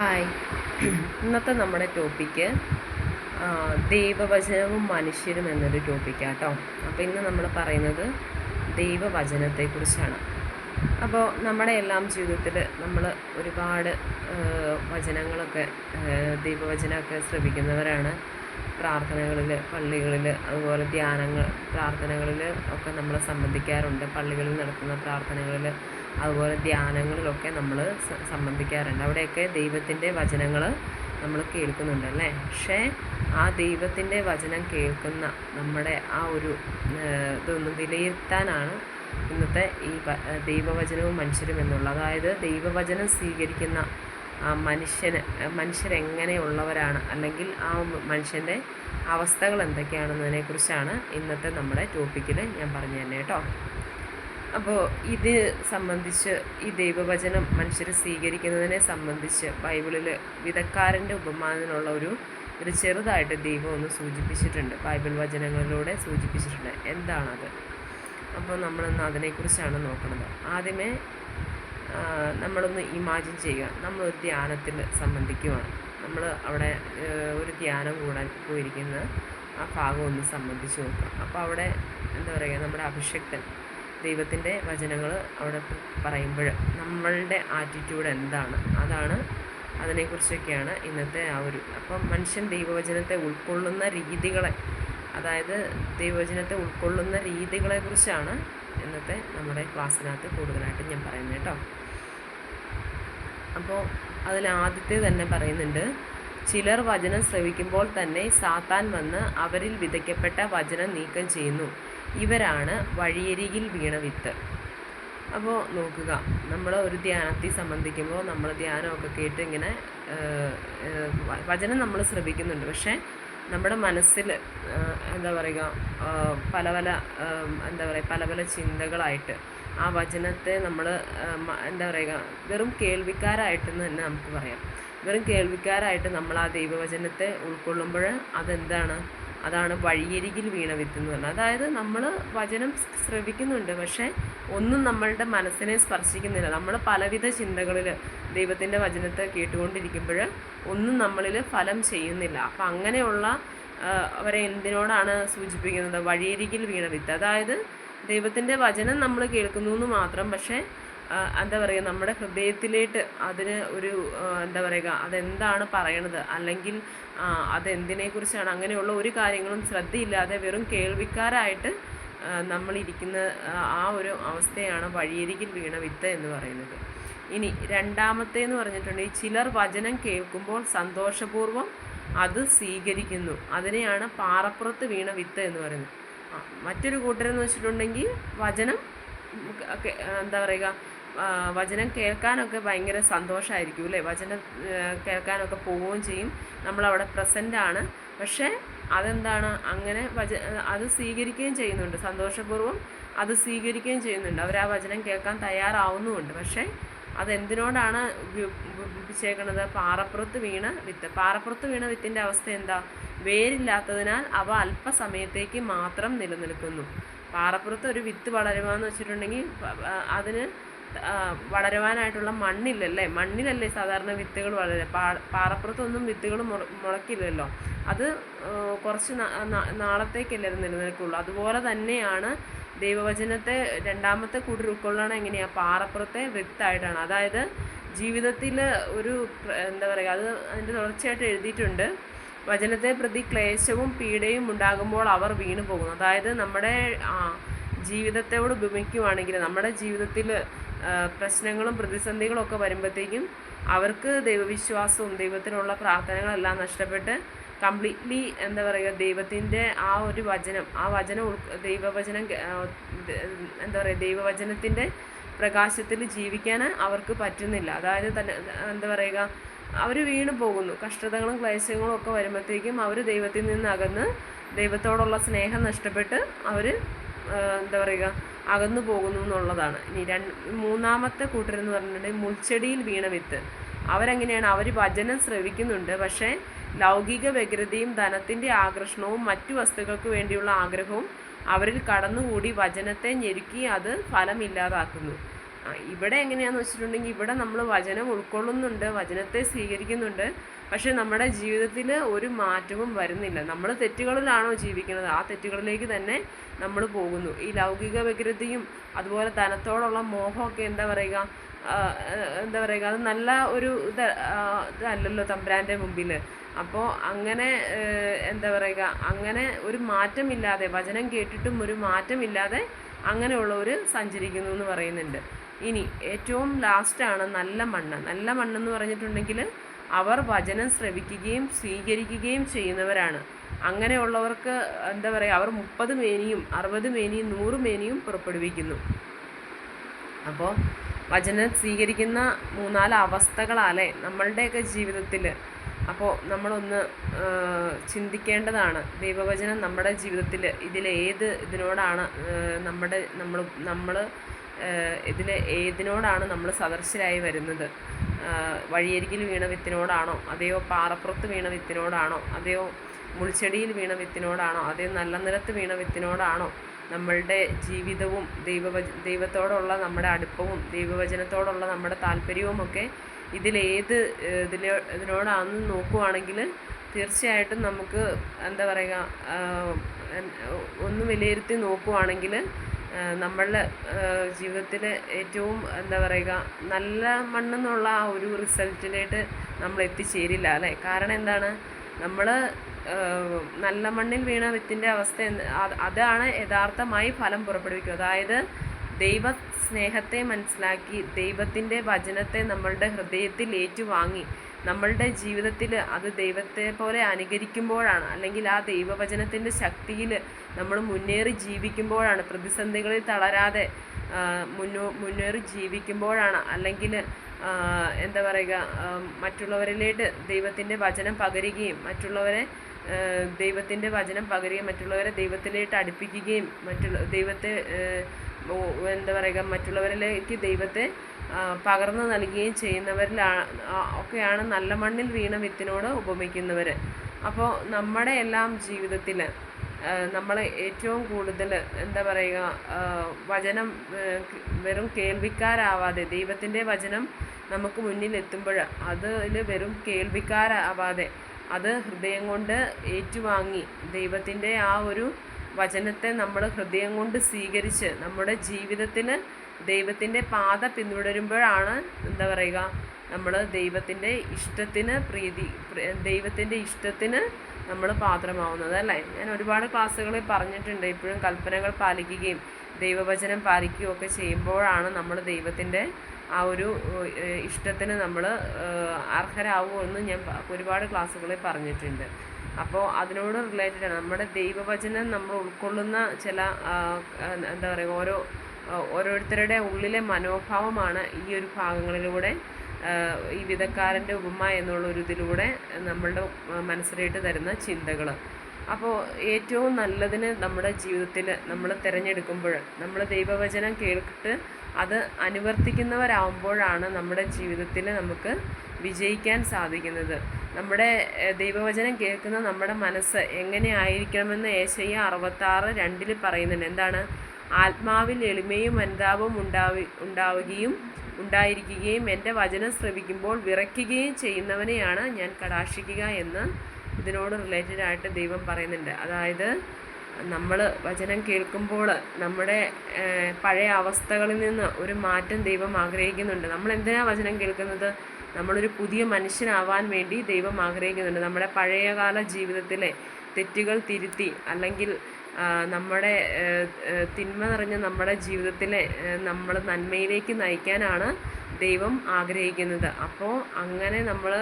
Hi. ഇന്നത്തെ നമ്മുടെ topic ദൈവവചനവും മനുഷ്യരും എന്നൊരു ടോപ്പിക്കാണ് കേട്ടോ. അപ്പോൾ ഇന്ന് നമ്മൾ പറയുന്നത് ദൈവവചനത്തെക്കുറിച്ചാണ്. അപ്പോൾ നമ്മുടെ എല്ലാം ജീവിതത്തിൽ നമ്മൾ ഒരുപാട് വചനങ്ങളൊക്കെ ദൈവവചനമൊക്കെ ശ്രവിക്കുന്നവരാണ്. പ്രാർത്ഥനകളിൽ, പള്ളികളിൽ, അതുപോലെ ധ്യാനങ്ങൾ, പ്രാർത്ഥനകളിൽ ഒക്കെ നമ്മൾ സംബന്ധിക്കാറുണ്ട്. പള്ളികളിൽ നടത്തുന്ന പ്രാർത്ഥനകളിൽ, അതുപോലെ ധ്യാനങ്ങളിലൊക്കെ നമ്മൾ സംബന്ധിക്കാറുണ്ട്. അവിടെയൊക്കെ ദൈവത്തിൻ്റെ വചനങ്ങൾ നമ്മൾ കേൾക്കുന്നുണ്ടല്ലേ. പക്ഷേ ആ ദൈവത്തിൻ്റെ വചനം കേൾക്കുന്ന നമ്മുടെ ആ ഒരു ഇതൊന്ന് വിലയിരുത്താനാണ് ഇന്നത്തെ ഈ ദൈവവചനവും മനുഷ്യരും എന്നുള്ളത്. അതായത് ദൈവവചനം സ്വീകരിക്കുന്ന മനുഷ്യരെങ്ങനെയുള്ളവരാണ്, അല്ലെങ്കിൽ ആ മനുഷ്യൻ്റെ അവസ്ഥകൾ എന്തൊക്കെയാണെന്നതിനെക്കുറിച്ചാണ് ഇന്നത്തെ നമ്മുടെ ടോപ്പിക്കിൽ ഞാൻ പറഞ്ഞു തന്നെ കേട്ടോ. അപ്പോൾ ഇത് സംബന്ധിച്ച് ഈ ദൈവവചനം മനുഷ്യർ സ്വീകരിക്കുന്നതിനെ സംബന്ധിച്ച് ബൈബിളിൽ വിധക്കാരൻ്റെ ഉപമാനത്തിനുള്ള ഒരു ചെറുതായിട്ട് ദൈവം ഒന്ന് സൂചിപ്പിച്ചിട്ടുണ്ട്. ബൈബിൾ വചനങ്ങളിലൂടെ സൂചിപ്പിച്ചിട്ടുണ്ട്. എന്താണത്? അപ്പോൾ നമ്മളിന്ന് അതിനെക്കുറിച്ചാണ് നോക്കുന്നത്. ആദ്യമേ നമ്മളൊന്ന് ഇമാജിൻ ചെയ്യുക. നമ്മളൊരു ധ്യാനത്തിൽ സംബന്ധിക്കുകയാണ്. നമ്മൾ അവിടെ ഒരു ധ്യാനം കൂടാൻ പോയിരിക്കുന്ന ആ ഭാഗം ഒന്ന് സംബന്ധിച്ച് നോക്കുക. അപ്പോൾ അവിടെ എന്താ പറയുക, നമ്മുടെ അഭിഷക്തൻ ദൈവത്തിൻ്റെ വചനങ്ങൾ അവിടെ പറയുമ്പോൾ നമ്മളുടെ ആറ്റിറ്റ്യൂഡ് എന്താണ്, അതിനെക്കുറിച്ചൊക്കെയാണ് ഇന്നത്തെ അപ്പം മനുഷ്യൻ ദൈവവചനത്തെ ഉൾക്കൊള്ളുന്ന രീതികളെ, അതായത് ദൈവവചനത്തെ ഉൾക്കൊള്ളുന്ന രീതികളെക്കുറിച്ചാണ് ഇന്നത്തെ നമ്മുടെ ക്ലാസ്സിനകത്ത് കൂടുതലായിട്ട് ഞാൻ പറയുന്നത് കേട്ടോ. അപ്പോൾ അതിലാദ്യത്തെ തന്നെ പറയുന്നുണ്ട്, ചിലർ വചനം ശ്രവിക്കുമ്പോൾ തന്നെ സാത്താൻ വന്ന് അവരിൽ വിതയ്ക്കപ്പെട്ട വചനം നീക്കം ചെയ്യുന്നു. ഇവരാണ് വഴിയരികിൽ വീണ വിത്ത്. അപ്പോൾ നോക്കുക, നമ്മൾ ഒരു ധ്യാനത്തിൽ സംബന്ധിക്കുമ്പോൾ നമ്മൾ ധ്യാനമൊക്കെ കേട്ട് ഇങ്ങനെ വചനം നമ്മൾ ശ്രവിക്കുന്നുണ്ട്. പക്ഷേ നമ്മുടെ മനസ്സിൽ എന്താ പറയുക, പല പല ചിന്തകളായിട്ട് ആ വചനത്തെ നമ്മൾ എന്താ പറയുക, വെറും കേൾവിക്കാരായിട്ടെന്ന് തന്നെ നമുക്ക് പറയാം. വെറും കേൾവിക്കാരായിട്ട് നമ്മൾ ആ ദൈവവചനത്തെ ഉൾക്കൊള്ളുമ്പോൾ അതാണ് വഴിയരികിൽ വീണ വിത്ത് എന്ന് പറഞ്ഞാൽ. അതായത് നമ്മൾ വചനം ശ്രവിക്കുന്നുണ്ട്, പക്ഷേ ഒന്നും നമ്മളുടെ മനസ്സിനെ സ്പർശിക്കുന്നില്ല. നമ്മൾ പലവിധ ചിന്തകളിൽ ദൈവത്തിൻ്റെ വചനത്തെ കേട്ടുകൊണ്ടിരിക്കുമ്പോൾ ഒന്നും നമ്മളിൽ ഫലം ചെയ്യുന്നില്ല. അപ്പം അങ്ങനെയുള്ള അവരെ എന്തിനോടാണ് സൂചിപ്പിക്കുന്നത്? വഴിയരികിൽ വീണ വിത്ത്. അതായത് ദൈവത്തിൻ്റെ വചനം നമ്മൾ കേൾക്കുന്നു എന്ന് മാത്രം, പക്ഷേ എന്താ പറയുക, നമ്മുടെ ഹൃദയത്തിലേക്ക് അതിന് ഒരു എന്താ പറയുക, അതെന്താണ് പറയണത്, അല്ലെങ്കിൽ അതെന്തിനെക്കുറിച്ചാണ്, അങ്ങനെയുള്ള ഒരു കാര്യങ്ങളും ശ്രദ്ധയില്ലാതെ വെറും കേൾവിക്കാരായിട്ട് നമ്മളിരിക്കുന്ന ആ ഒരു അവസ്ഥയാണ് വഴിയരികിൽ വീണ വിത്ത് എന്ന് പറയുന്നത്. ഇനി രണ്ടാമത്തേന്ന് പറഞ്ഞിട്ടുണ്ടെങ്കിൽ, ചിലർ വചനം കേൾക്കുമ്പോൾ സന്തോഷപൂർവ്വം അത് സ്വീകരിക്കുന്നു. അതിനെയാണ് പാറപ്പുറത്ത് വീണ വിത്ത് എന്ന് പറയുന്നത്. മറ്റൊരു കൂട്ടരെന്ന് വെച്ചിട്ടുണ്ടെങ്കിൽ വചനം എന്താ പറയുക, വചനം കേൾക്കാനൊക്കെ ഭയങ്കര സന്തോഷമായിരിക്കും അല്ലേ. വചനം കേൾക്കാനൊക്കെ പോവുകയും ചെയ്യും, നമ്മളവിടെ പ്രസൻ്റാണ്. പക്ഷേ അതെന്താണ്, അങ്ങനെ അത് സ്വീകരിക്കുകയും ചെയ്യുന്നുണ്ട്, സന്തോഷപൂർവ്വം അത് സ്വീകരിക്കുകയും ചെയ്യുന്നുണ്ട്. അവർ ആ വചനം കേൾക്കാൻ തയ്യാറാവുന്നുമുണ്ട്. പക്ഷേ അതെന്തിനോടാണ് ഉപയോഗിച്ചേക്കുന്നത്? പാറപ്പുറത്ത് വീണ വിത്ത്. പാറപ്പുറത്ത് വീണ വിത്തിൻ്റെ അവസ്ഥ എന്താ? വേരില്ലാത്തതിനാൽ അവ അല്പസമയത്തേക്ക് മാത്രം നിലനിൽക്കുന്നു. പാറപ്പുറത്ത് ഒരു വിത്ത് വളരുവാന്ന് വെച്ചിട്ടുണ്ടെങ്കിൽ അതിന് വളരുവാനായിട്ടുള്ള മണ്ണിലല്ലേ സാധാരണ വിത്തുകൾ വളരുക. പാറപ്പുറത്തൊന്നും വിത്തുകൾ മുളക്കില്ലല്ലോ. അത് കുറച്ച് നാളത്തേക്കല്ലേ നിലനിൽക്കുള്ളൂ. അതുപോലെ തന്നെയാണ് ദൈവവചനത്തെ രണ്ടാമത്തെ കൂട്ടർ ഉൾക്കൊള്ളണം. എങ്ങനെയാണ്? പാറപ്പുറത്തെ വിത്തായിട്ടാണ്. അതായത് ജീവിതത്തിൽ ഒരു എന്താ പറയുക, അതിൻ്റെ തുടർച്ചയായിട്ട് എഴുതിയിട്ടുണ്ട്, വചനത്തെ പ്രതി ക്ലേശവും പീഡയും ഉണ്ടാകുമ്പോൾ അവർ വീണു പോകുന്നു. അതായത് നമ്മുടെ ജീവിതത്തോട് ഉപമിക്കുവാണെങ്കിൽ, നമ്മുടെ ജീവിതത്തിൽ പ്രശ്നങ്ങളും പ്രതിസന്ധികളും ഒക്കെ വരുമ്പോഴത്തേക്കും അവർക്ക് ദൈവവിശ്വാസവും ദൈവത്തിനുള്ള പ്രാർത്ഥനകളെല്ലാം നഷ്ടപ്പെട്ട് കംപ്ലീറ്റ്ലി എന്താ പറയുക, ദൈവത്തിൻ്റെ ആ ഒരു വചനം, ദൈവവചനം എന്താ പറയുക, ദൈവവചനത്തിൻ്റെ പ്രകാശത്തിൽ ജീവിക്കാൻ അവർക്ക് പറ്റുന്നില്ല. അതായത് തന്നെ എന്താ പറയുക, അവർ വീണു പോകുന്നു. കഷ്ടതകളും ക്ലേശങ്ങളും ഒക്കെ വരുമ്പോഴത്തേക്കും അവർ ദൈവത്തിൽ നിന്ന് അകന്ന് ദൈവത്തോടുള്ള സ്നേഹം നഷ്ടപ്പെട്ട് അവർ എന്താ പറയുക, അകന്നു പോകുന്നു എന്നുള്ളതാണ്. ഇനി മൂന്നാമത്തെ കൂട്ടരെന്ന് പറഞ്ഞിട്ടുണ്ടെങ്കിൽ മുൾച്ചെടിയിൽ വീണ വിത്ത്. അവരെങ്ങനെയാണ്? അവർ വചനം ശ്രവിക്കുന്നുണ്ട്, പക്ഷേ ലൗകിക വ്യഗ്രതയും ധനത്തിൻ്റെ ആകർഷണവും മറ്റു വസ്തുക്കൾക്ക് വേണ്ടിയുള്ള ആഗ്രഹവും അവരിൽ കടന്നുകൂടി വചനത്തെ ഞെരുക്കി അത് ഫലമില്ലാതാക്കുന്നു. ഇവിടെ എങ്ങനെയാണെന്ന് വെച്ചിട്ടുണ്ടെങ്കിൽ ഇവിടെ നമ്മൾ വചനം ഉൾക്കൊള്ളുന്നുണ്ട്, വചനത്തെ സ്വീകരിക്കുന്നുണ്ട്, പക്ഷെ നമ്മുടെ ജീവിതത്തിൽ ഒരു മാറ്റവും വരുന്നില്ല. നമ്മൾ തെറ്റുകളിലാണോ ജീവിക്കുന്നത്, ആ തെറ്റുകളിലേക്ക് തന്നെ നമ്മൾ പോകുന്നു. ഈ ലൗകിക വ്യഗ്രതയും അതുപോലെ ധനത്തോടുള്ള മോഹമൊക്കെ എന്താ പറയുക, അത് നല്ല ഒരു ഇതല്ലല്ലോ തമ്പുരാൻ്റെ മുമ്പിൽ. അപ്പോൾ അങ്ങനെ എന്താ പറയുക, അങ്ങനെ ഒരു മാറ്റമില്ലാതെ, വചനം കേട്ടിട്ടും ഒരു മാറ്റമില്ലാതെ അങ്ങനെയുള്ളവർ സഞ്ചരിക്കുന്നു എന്ന് പറയുന്നുണ്ട്. ഇനി ഏറ്റവും ലാസ്റ്റാണ് നല്ല മണ്ണ്. നല്ല മണ്ണെന്ന് പറഞ്ഞിട്ടുണ്ടെങ്കിൽ അവർ വചനം ശ്രവിക്കുകയും സ്വീകരിക്കുകയും ചെയ്യുന്നവരാണ്. അങ്ങനെയുള്ളവർക്ക് എന്താ പറയുക, അവർ 30 മേനിയും 60 മേനിയും 100 മേനിയും പുറപ്പെടുവിക്കുന്നു. അപ്പോൾ വചനം സ്വീകരിക്കുന്ന 3-4 അവസ്ഥകളാലേ നമ്മളുടെയൊക്കെ ജീവിതത്തിൽ. അപ്പോൾ നമ്മളൊന്ന് ചിന്തിക്കേണ്ടതാണ്, ദൈവവചനം നമ്മുടെ ജീവിതത്തിൽ ഇതിനോടാണ് നമ്മൾ ഏതിനോടാണ് നമ്മൾ സദൃശരായി വരുന്നത്. വഴിയരികിൽ വീണ വിത്തിനോടാണോ, അതെയോ പാറപ്പുറത്ത് വീണ വിത്തിനോടാണോ, അതെയോ മുൾച്ചെടിയിൽ വീണ വിത്തിനോടാണോ, അതെയോ നല്ല നിലത്ത് വീണ വിത്തിനോടാണോ നമ്മളുടെ ജീവിതവും ദൈവത്തോടുള്ള നമ്മുടെ അടുപ്പവും ദൈവവചനത്തോടുള്ള നമ്മുടെ താല്പര്യവുമൊക്കെ ഇതിനോടാണെന്ന് നോക്കുവാണെങ്കിൽ തീർച്ചയായിട്ടും നമുക്ക് എന്താ പറയുക, ഒന്ന് വിലയിരുത്തി നോക്കുവാണെങ്കിൽ നമ്മളുടെ ജീവിതത്തിൽ ഏറ്റവും എന്താ പറയുക, നല്ല മണ്ണെന്നുള്ള ആ ഒരു റിസൾട്ടിലേക്ക് നമ്മൾ എത്തിച്ചേരില്ല അല്ലേ. കാരണം എന്താണ്, നമ്മൾ നല്ല മണ്ണിൽ വീണ വിത്തിൻ്റെ അവസ്ഥ അതാണ് യഥാർത്ഥമായി ഫലം പുറപ്പെടുവിക്കുക. അതായത് ദൈവ സ്നേഹത്തെ മനസ്സിലാക്കി ദൈവത്തിൻ്റെ വചനത്തെ നമ്മളുടെ ഹൃദയത്തിൽ ഏറ്റുവാങ്ങി നമ്മളുടെ ജീവിതത്തിൽ അത് ദൈവത്തെ പോലെ അനുകരിക്കുമ്പോഴാണ്, അല്ലെങ്കിൽ ആ ദൈവവചനത്തിൻ്റെ ശക്തിയിൽ നമ്മൾ മുന്നേറി ജീവിക്കുമ്പോഴാണ്, പ്രതിസന്ധികളിൽ തളരാതെ മുന്നേറി ജീവിക്കുമ്പോഴാണ്, അല്ലെങ്കിൽ എന്താ പറയുക, മറ്റുള്ളവരിലേക്ക് ദൈവത്തിൻ്റെ വചനം പകരുകയും മറ്റുള്ളവരെ ദൈവത്തിലേക്ക് അടുപ്പിക്കുകയും ദൈവത്തെ എന്താ പറയുക, മറ്റുള്ളവരിലേക്ക് ദൈവത്തെ പകർന്നു നൽകുകയും ഒക്കെയാണ് നല്ല മണ്ണിൽ വീണ വിത്തിനോട് ഉപമിക്കുന്നവർ. അപ്പോൾ നമ്മുടെ എല്ലാം ജീവിതത്തിൽ നമ്മൾ ഏറ്റവും കൂടുതൽ എന്താ പറയുക, വചനം വെറും കേൾവിക്കാരാവാതെ, ദൈവത്തിൻ്റെ വചനം നമുക്ക് മുന്നിൽ എത്തുമ്പോൾ അതിൽ വെറും കേൾവിക്കാരാവാതെ അത് ഹൃദയം കൊണ്ട് ഏറ്റുവാങ്ങി ദൈവത്തിൻ്റെ ആ ഒരു വചനത്തെ നമ്മൾ ഹൃദയം കൊണ്ട് സ്വീകരിച്ച് നമ്മുടെ ജീവിതത്തിൽ ദൈവത്തിൻ്റെ പാത പിന്തുടരുമ്പോഴാണ് എന്താ പറയുക, നമ്മൾ ദൈവത്തിൻ്റെ ഇഷ്ടത്തിന് നമ്മൾ പാത്രമാവുന്നത് അല്ലേ. ഞാൻ ഒരുപാട് ക്ലാസ്സുകളിൽ പറഞ്ഞിട്ടുണ്ട്, ഇപ്പോഴും കൽപ്പനകൾ പാലിക്കുകയും ദൈവവചനം പാലിക്കുകയും ഒക്കെ ചെയ്യുമ്പോഴാണ് നമ്മൾ ദൈവത്തിൻ്റെ ആ ഒരു ഇഷ്ടത്തിന് നമ്മൾ അർഹരാകുമെന്ന് ഞാൻ ഒരുപാട് ക്ലാസ്സുകളിൽ പറഞ്ഞിട്ടുണ്ട്. അപ്പോൾ അതിനോട് റിലേറ്റഡാണ് നമ്മുടെ ദൈവവചനം നമ്മൾ ഉൾക്കൊള്ളുന്ന ചില എന്താ പറയുക, ഓരോരുത്തരുടെ ഉള്ളിലെ മനോഭാവമാണ് ഈ ഒരു ഭാഗങ്ങളിലൂടെ ഈ വിധക്കാരൻ്റെ ഉപമ ഇതിലൂടെ നമ്മളുടെ മനസ്സിലേക്ക് തരുന്ന ചിന്തകൾ. അപ്പോൾ ഏറ്റവും നല്ലതിന് നമ്മുടെ ജീവിതത്തിൽ നമ്മൾ തിരഞ്ഞെടുക്കുമ്പോൾ, നമ്മൾ ദൈവവചനം കേട്ടിട്ട് അത് അനുവർത്തിക്കുന്നവരാകുമ്പോഴാണ് നമ്മുടെ ജീവിതത്തിൽ നമുക്ക് വിജയിക്കാൻ സാധിക്കുന്നത്. നമ്മുടെ ദൈവവചനം കേൾക്കുന്ന നമ്മുടെ മനസ്സ് എങ്ങനെ ആയിരിക്കണമെന്ന് യേശയ്യ 66:2 പറയുന്നുണ്ട്. എന്താണ്? ആത്മാവിൽ എളിമയും അനുതാപവും ഉണ്ടായിരിക്കുകയും എൻ്റെ വചനം ശ്രവിക്കുമ്പോൾ വിറയ്ക്കുകയും ചെയ്യുന്നവനെയാണ് ഞാൻ കടാക്ഷിക്കുക എന്ന് ഇതിനോട് റിലേറ്റഡ് ആയിട്ട് ദൈവം പറയുന്നുണ്ട്. അതായത് നമ്മൾ വചനം കേൾക്കുമ്പോൾ നമ്മുടെ പഴയ അവസ്ഥകളിൽ നിന്ന് ഒരു മാറ്റം ദൈവം ആഗ്രഹിക്കുന്നുണ്ട്. നമ്മൾ എന്തിനാണ് വചനം കേൾക്കുന്നത്? നമ്മളൊരു പുതിയ മനുഷ്യനാവാൻ വേണ്ടി ദൈവം ആഗ്രഹിക്കുന്നുണ്ട്. നമ്മുടെ പഴയകാല ജീവിതത്തിലെ തെറ്റുകൾ തിരുത്തി, അല്ലെങ്കിൽ നമ്മുടെ തിന്മ നിറഞ്ഞ നമ്മുടെ ജീവിതത്തിലെ നമ്മൾ നന്മയിലേക്ക് നയിക്കാനാണ് ദൈവം ആഗ്രഹിക്കുന്നത്. അപ്പോൾ അങ്ങനെ നമ്മൾ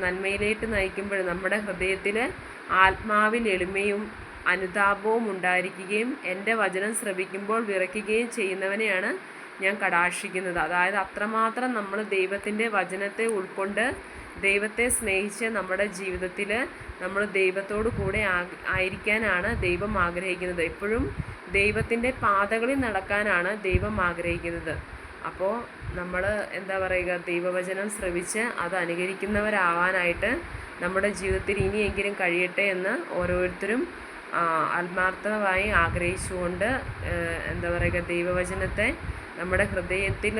നന്മയിലേക്ക് നയിക്കുമ്പോൾ നമ്മുടെ ഹൃദയത്തിൽ ആത്മാവിൽ എളിമയും അനുതാപവും ഉണ്ടായിരിക്കുകയും എൻ്റെ വചനം ശ്രവിക്കുമ്പോൾ വിറയ്ക്കുകയും ചെയ്യുന്നവനെയാണ് ഞാൻ കടാക്ഷിക്കുന്നത്. അതായത് അത്രമാത്രം നമ്മൾ ദൈവത്തിൻ്റെ വചനത്തെ ഉൾക്കൊണ്ട് ദൈവത്തെ സ്നേഹിച്ച് നമ്മുടെ ജീവിതത്തിൽ നമ്മൾ ദൈവത്തോടു കൂടെ ആയിരിക്കാനാണ് ദൈവം ആഗ്രഹിക്കുന്നത്. എപ്പോഴും ദൈവത്തിൻ്റെ പാതകളിൽ നടക്കാനാണ് ദൈവം ആഗ്രഹിക്കുന്നത്. അപ്പോൾ നമ്മൾ എന്താ പറയുക, ദൈവവചനം ശ്രവിച്ച് അത് അനുകരിക്കുന്നവരാവാനായിട്ട് നമ്മുടെ ജീവിതത്തിൽ ഇനിയെങ്കിലും കഴിയട്ടെ എന്ന് ഓരോരുത്തരും ആത്മാർത്ഥമായി ആഗ്രഹിച്ചുകൊണ്ട് എന്താ പറയുക, ദൈവവചനത്തെ നമ്മുടെ ഹൃദയത്തിൽ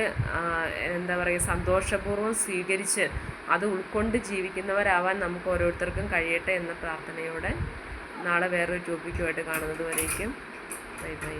എന്താ പറയുക സന്തോഷപൂർവ്വം സ്വീകരിച്ച് അത് ഉൾക്കൊണ്ട് ജീവിക്കുന്നവരാവാൻ നമുക്ക് ഓരോരുത്തർക്കും കഴിയട്ടെ എന്ന പ്രാർത്ഥനയോടെ നാളെ വേറൊരു ടോപ്പിക്കുമായിട്ട് കാണുന്നത് വരേക്കും ബൈ ബൈ.